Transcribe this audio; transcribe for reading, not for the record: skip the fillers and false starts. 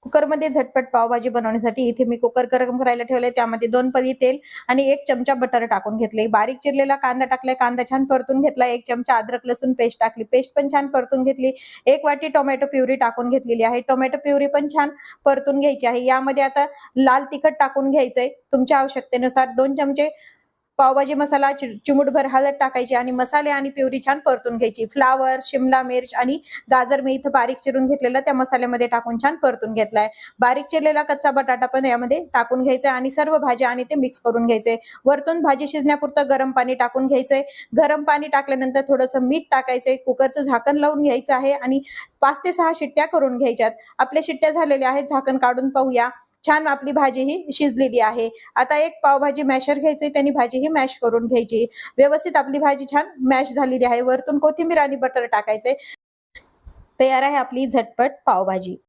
कुकरमध्ये झटपट पावभाजी बनवण्यासाठी इथे मी कुकर गरम करायला ठेवले, त्यामध्ये 2 पळी तेल आणि 1 चमचा बटर टाकून घेतले. बारीक चिरलेला कांदा टाकलाय, कांदा छान परतून घेतला. 1 चमचा अद्रक लसूण पेस्ट टाकली, पेस्ट पण छान परतून घेतली. 1 वाटी टोमॅटो प्युरी टाकून घेतलेली आहे. टोमॅटो प्युरी पण छान परतून घ्यायची आहे. यामध्ये आता लाल तिखट टाकून घ्यायचंय तुमच्या आवश्यकतेनुसार. 2 चमचे पावभाजी मसाला, चिमूटभर हळद टाकायची आणि मसाले आणि प्युरी छान परतून घ्यायची. फ्लावर, शिमला मिर्च आणि गाजर मी इथं बारीक चिरून घेतलेला त्या मसाल्यामध्ये टाकून छान परतून घेतलाय. बारीक चिरलेला कच्चा बटाटा पण यामध्ये टाकून घ्यायचा आणि सर्व भाज्या आणि ते मिक्स करून घ्यायचे. वरतून भाजी शिजण्यापुरतं गरम पाणी टाकून घ्यायचंय. गरम पाणी टाकल्यानंतर थोडंसं मीठ टाकायचंय. कुकरचं झाकण लावून घ्यायचं आहे आणि 5 ते 6 शिट्ट्या करून घ्यायच्यात. आपल्या शिट्ट्या झालेल्या आहेत, झाकण काढून पाहूया. छान आपली भाजी ही शिजलेली आहे. आता एक पावभाजी मॅशर घ्यायचे, त्यांनी भाजी ही मॅश करून घ्यायची. व्यवस्थित आपली भाजी छान मॅश झालेली आहे. वरतून कोथिंबीर आणि बटर टाकायचे. तयार आहे आपली झटपट पावभाजी.